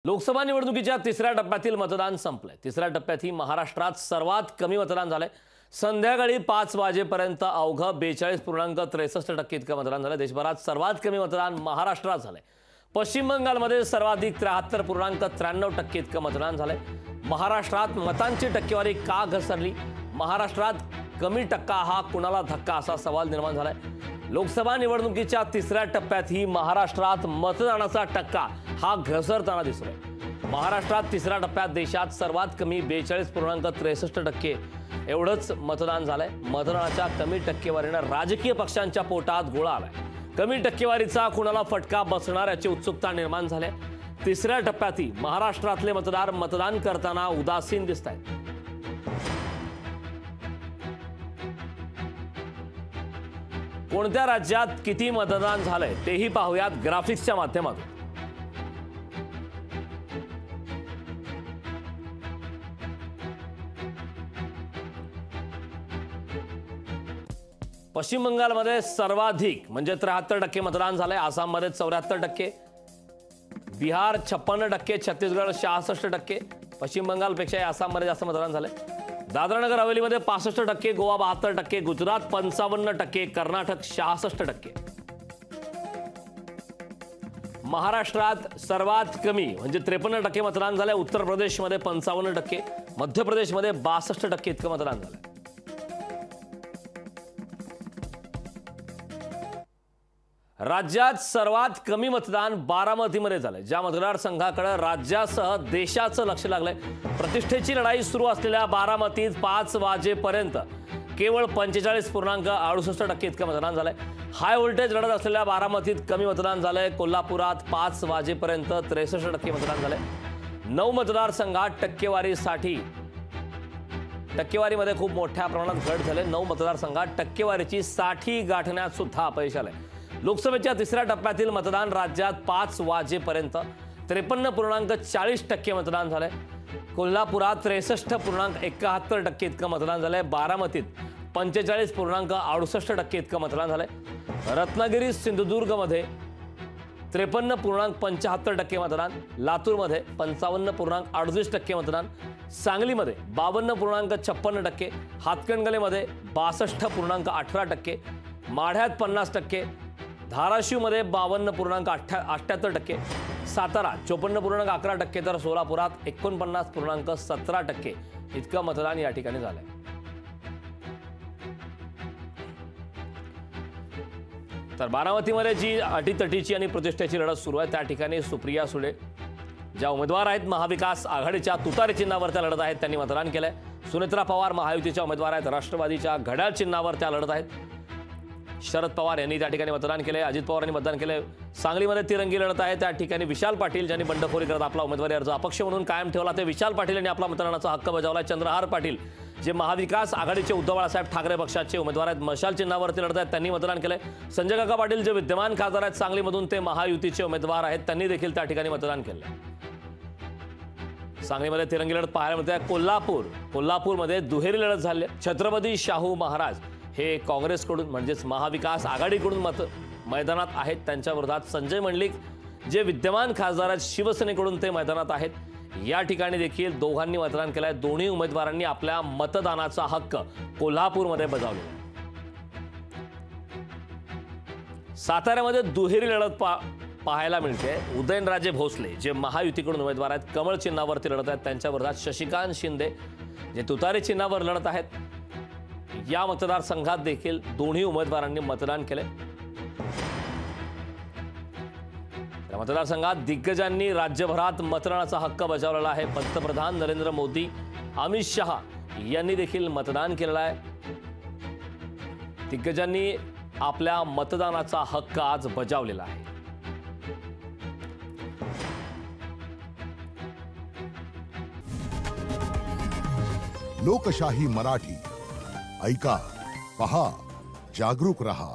लोकसभा निवडणुकीच्या तिसऱ्या टप्प्यातील मतदान संपलंय। तिसऱ्या टप्प्यातही महाराष्ट्रात सर्वात कमी मतदान झालंय। संध्याकाळी 5 वाजेपर्यंत अवघं 42.63% इतकं मतदान झालं। देशभरात सर्वात कमी मतदान महाराष्ट्रात झालंय। पश्चिम बंगालमध्ये सर्वाधिक 73.93% इतकं मतदान झालंय। महाराष्ट्रात मतांची टक्केवारी का घसरली? महाराष्ट्रात कमी टक्का हा कुणाला धक्का असा सवाल निर्माण झालाय। लोकसभा निवडणुकीच्या तिसऱ्या टप्प्यातही महाराष्ट्रात मतदानाचा टक्का हा घसरताना दिसतोय। महाराष्ट्रात तिसऱ्या टप्प्यात देशात सर्वात कमी 42.63% एवढंच मतदान झालंय। मतदानाच्या कमी टक्केवारीने राजकीय पक्षांच्या पोटात गोळा आलाय। कमी टक्केवारीचा कुणाला फटका बसणार याची उत्सुकता निर्माण झाली। तिसऱ्या टप्प्यातही महाराष्ट्रातले मतदार मतदान करताना उदासीन दिसतायत। कोणत्या राज्यात किती मतदान झालंय तेही पाहूयात ग्राफिक्सच्या माध्यमातून। पश्चिम बंगालमध्ये सर्वाधिक म्हणजे 73% मतदान झालंय। आसाममध्ये 74%, बिहार 56%, छत्तीसगड 66%। पश्चिम बंगालपेक्षा आसाममध्ये जास्त मतदान झालंय। दादरा नगर हवेलीमध्ये 65%, गोवा 72%, गुजरात 55%, कर्नाटक 66%। महाराष्ट्रात सर्वात कमी म्हणजे 53% मतदान झालंय। उत्तर प्रदेशमध्ये 55%, मध्य प्रदेशमध्ये 62% इतकं मतदान झालंय। राज्यात सर्वात कमी मतदान बारामतीमध्ये झालंय। ज्या मतदारसंघाकडे राज्यासह देशाचं लक्ष लागलंय। प्रतिष्ठेची लढाई सुरू असलेल्या बारामतीत 5 वाजेपर्यंत केवळ 45.68% इतकं मतदान झालंय। हाय व्होल्टेज लढत असलेल्या बारामतीत कमी मतदान झालंय। कोल्हापुरात 5 वाजेपर्यंत 63% मतदान झालंय। 9 मतदारसंघात टक्केवारीमध्ये खूप मोठ्या प्रमाणात घट झाली। 9 मतदारसंघात टक्केवारीची 60 गाठण्यात सुद्धा अपयश आलंय। लोकसभेच्या तिसऱ्या टप्प्यातील मतदान राज्यात 5 वाजेपर्यंत 53.40% मतदान झालंय। कोल्हापुरात 63.71% इतकं मतदान झालंय। बारामतीत 45.68% इतकं मतदान झालंय। रत्नागिरी सिंधुदुर्गमध्ये 53.75% मतदान, लातूरमध्ये 55.38% मतदान, सांगलीमध्ये 52.56%, हातकणंगलेमध्ये 62.18%, माढ्यात 50%, धाराशिवमध्ये 52.78%, सातारा 54.11%, तर सोलापुरात 49.17% इतकं मतदान या ठिकाणी झालंय। तर बारामतीमध्ये जी अटीतटीची आणि प्रतिष्ठेची लढत सुरू आहे त्या ठिकाणी सुप्रिया सुळे ज्या उमेदवार आहेत महाविकास आघाडीच्या तुतारी चिन्हावर त्या लढत आहेत, त्यांनी मतदान केलंय। सुनेत्रा पवार महायुतीच्या उमेदवार आहेत, राष्ट्रवादीच्या घड्याळ चिन्हावर त्या लढत आहेत। शरद पवार यांनी त्या ठिकाणी मतदान केले, अजित पवारांनी मतदान केले। सांगलीमध्ये तिरंगी लढत आहे, त्या ठिकाणी विशाल पाटील ज्यांनी बंडखोरी करत आपला उमेदवारी अर्ज अपक्ष म्हणून कायम ठेवला ते विशाल पाटील यांनी आपला मतदानाचा हक्क बजावला। चंद्रहार पाटील जे महाविकास आघाडीचे उद्धव बाळासाहेब ठाकरे पक्षाचे उमेदवार आहेत, मशाल चिन्हावरती लढत आहेत, त्यांनी मतदान केले। संजय काका पाटील जे विद्यमान खासदार आहेत सांगलीमधून ते महायुतीचे उमेदवार आहेत, त्यांनी देखील त्या ठिकाणी मतदान केले। सांगलीमध्ये तिरंगी लढत पाहायला मिळते। कोल्हापूरमध्ये दुहेरी लढत झाली। छत्रपती शाहू महाराज हे काँग्रेसकडून म्हणजेच महाविकास आघाडीकडून मैदानात आहेत, त्यांच्या विरोधात संजय मंडलिक जे विद्यमान खासदार आहेत शिवसेनेकडून ते मैदानात आहेत। या ठिकाणी देखील दोघांनी मतदान केलंय। दोन्ही उमेदवारांनी आपल्या मतदानाचा हक्क कोल्हापूरमध्ये बजावला। साताऱ्यामध्ये दुहेरी लढत पाहायला मिळते। उदयनराजे भोसले जे महायुतीकडून उमेदवार आहेत कमळ चिन्हावरती लढत आहेत, त्यांच्या विरोधात शशिकांत शिंदे जे तुतारी चिन्हावर लढत आहेत। या मतदारसंघात देखील दोन्ही उमेदवारांनी मतदान केले। या मतदारसंघात दिग्गजांनी राज्यभरात मतदानाचा हक्क बजावलेला आहे। पंतप्रधान नरेंद्र मोदी, अमित शहा यांनी देखील मतदान केलेलं आहे। दिग्गजांनी आपल्या मतदानाचा हक्क आज बजावलेला आहे। लोकशाही मराठी ऐका, पहा, जागरूक रहा।